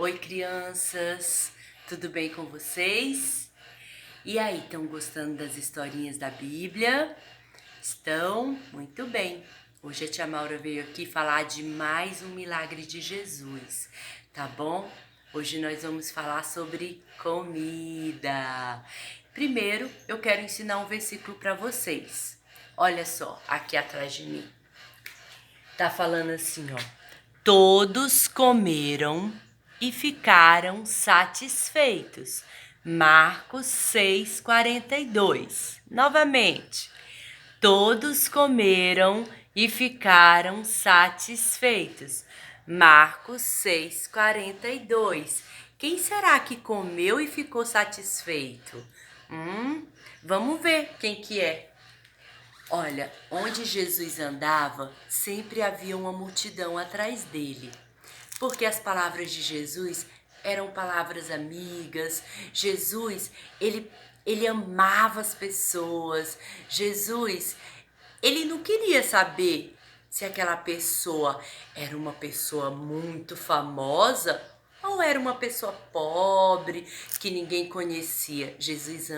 Oi, crianças, tudo bem com vocês? E aí, estão gostando das historinhas da Bíblia? Estão? Muito bem. Hoje a tia Maura veio aqui falar de mais um milagre de Jesus, tá bom? Hoje nós vamos falar sobre comida. Primeiro, eu quero ensinar um versículo para vocês. Olha só, aqui atrás de mim. Tá falando assim, ó. Todos comeram e ficaram satisfeitos. Marcos 6:42. Novamente. Todos comeram e ficaram satisfeitos. Marcos 6:42. Quem será que comeu e ficou satisfeito? Vamos ver quem que é. Olha, onde Jesus andava, sempre havia uma multidão atrás dele. Porque as palavras de Jesus eram palavras amigas. Jesus, ele amava as pessoas. Jesus, ele não queria saber se aquela pessoa era uma pessoa muito famosa ou era uma pessoa pobre que ninguém conhecia. Jesus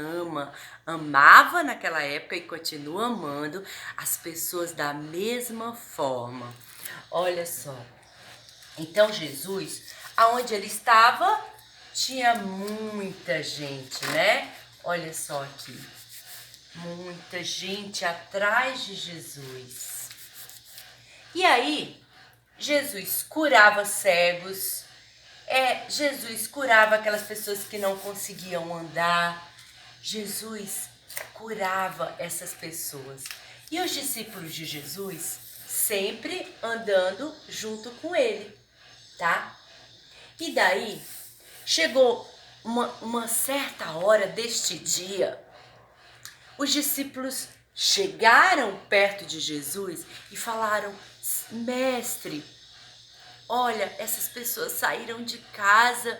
amava naquela época e continua amando as pessoas da mesma forma. Olha só. Então Jesus, aonde ele estava, tinha muita gente, né? Olha só aqui. Muita gente atrás de Jesus. E aí, Jesus curava cegos, Jesus curava aquelas pessoas que não conseguiam andar. Jesus curava essas pessoas. E os discípulos de Jesus sempre andando junto com ele, tá? E daí, chegou uma certa hora deste dia, os discípulos chegaram perto de Jesus e falaram: Mestre, olha, essas pessoas saíram de casa,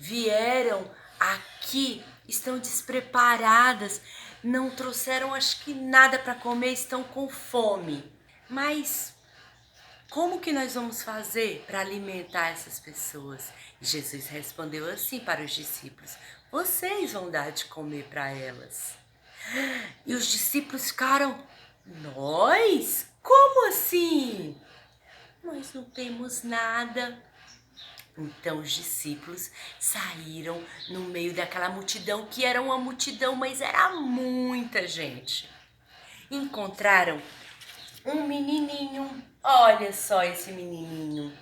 vieram aqui, estão despreparadas, não trouxeram acho que nada para comer, estão com fome. Mas como que nós vamos fazer para alimentar essas pessoas? E Jesus respondeu assim para os discípulos: vocês vão dar de comer para elas. E os discípulos ficaram: nós? Como assim? Nós não temos nada. Então os discípulos saíram no meio daquela multidão, que era uma multidão, mas era muita gente. Encontraram um menininho. Olha só esse menininho.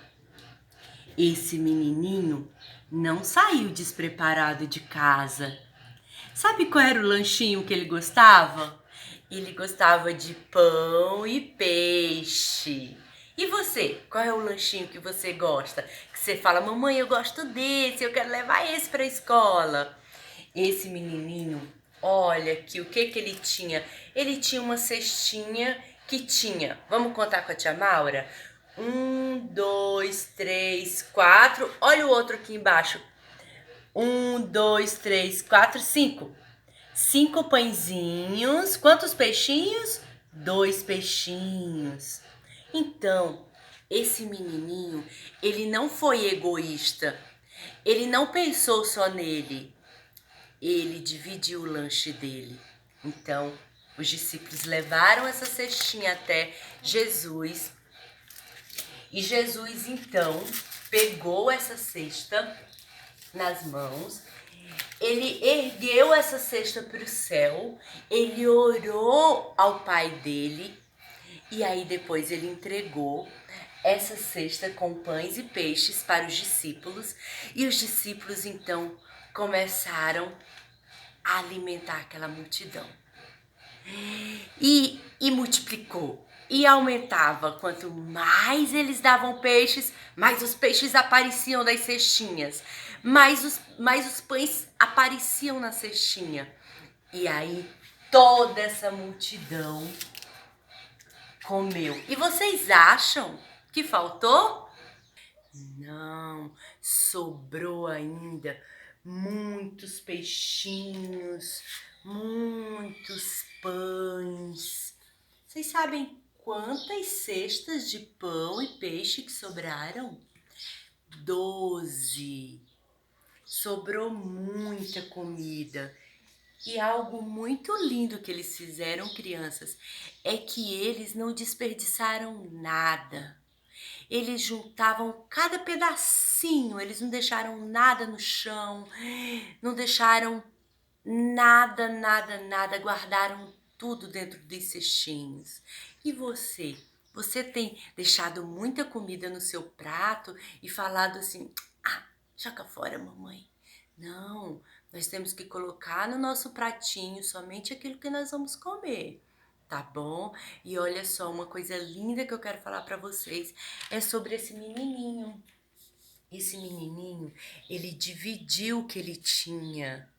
Esse menininho não saiu despreparado de casa. Sabe qual era o lanchinho que ele gostava? Ele gostava de pão e peixe. E você? Qual é o lanchinho que você gosta? Que você fala: mamãe, eu gosto desse, eu quero levar esse para a escola. Esse menininho, olha que o que ele tinha? Ele tinha uma cestinha que tinha, vamos contar com a tia Maura? 1, 2, 3, 4. Olha o outro aqui embaixo. 1, 2, 3, 4, 5. 5 pãezinhos. Quantos peixinhos? 2 peixinhos. Então, esse menininho, ele não foi egoísta. Ele não pensou só nele. Ele dividiu o lanche dele. Então, os discípulos levaram essa cestinha até Jesus. E Jesus, então, pegou essa cesta nas mãos, ele ergueu essa cesta para o céu, ele orou ao pai dele e aí depois ele entregou essa cesta com pães e peixes para os discípulos e os discípulos então começaram a alimentar aquela multidão. E multiplicou e aumentava. Quanto mais eles davam peixes, mais os peixes apareciam das cestinhas, mais os pães apareciam na cestinha. E aí toda essa multidão comeu. E vocês acham que faltou? Não, sobrou ainda muitos peixinhos, muitos pães. Vocês sabem quantas cestas de pão e peixe que sobraram? 12. Sobrou muita comida. E algo muito lindo que eles fizeram, crianças, é que eles não desperdiçaram nada. Eles juntavam cada pedacinho, eles não deixaram nada no chão, não deixaram nada, nada, nada, guardaram tudo dentro dos cestinhos. E você? Você tem deixado muita comida no seu prato e falado assim: ah, joga fora, mamãe. Não, nós temos que colocar no nosso pratinho somente aquilo que nós vamos comer, tá bom? E olha só, uma coisa linda que eu quero falar para vocês é sobre esse menininho. Esse menininho, ele dividiu o que ele tinha.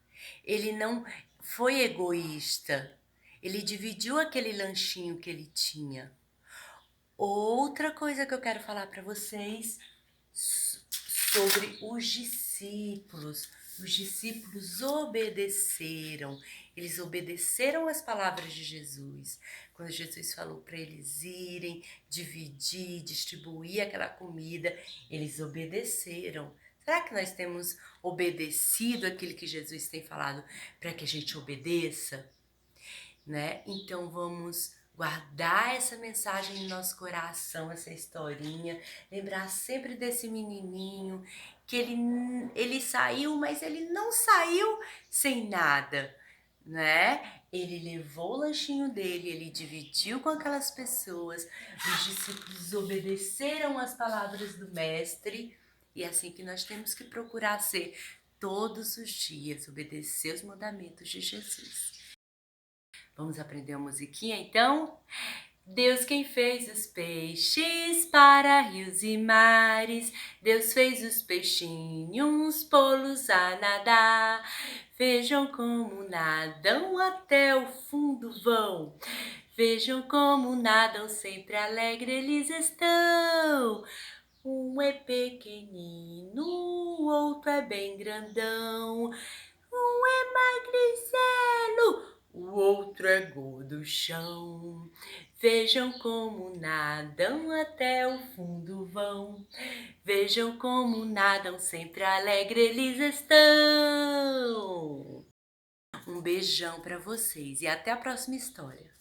Ele não foi egoísta. Ele dividiu aquele lanchinho que ele tinha. Outra coisa que eu quero falar para vocês sobre os discípulos. Os discípulos obedeceram. Eles obedeceram às palavras de Jesus. Quando Jesus falou para eles irem, dividir, distribuir aquela comida, eles obedeceram. Será que nós temos obedecido aquilo que Jesus tem falado para que a gente obedeça? Né? Então vamos guardar essa mensagem no nosso coração, essa historinha, lembrar sempre desse menininho que ele saiu, mas ele não saiu sem nada, né? Ele levou o lanchinho dele, ele dividiu com aquelas pessoas, os discípulos obedeceram às palavras do mestre, e é assim que nós temos que procurar ser todos os dias, obedecer os mandamentos de Jesus. Vamos aprender uma musiquinha então? Deus quem fez os peixes para rios e mares, Deus fez os peixinhos pô-los a nadar. Vejam como nadam até o fundo vão, vejam como nadam sempre alegre eles estão. Um é pequenino, o outro é bem grandão, um é magricelo, o outro é gorduchão. Vejam como nadam até o fundo vão, vejam como nadam sempre alegre eles estão. Um beijão para vocês e até a próxima história.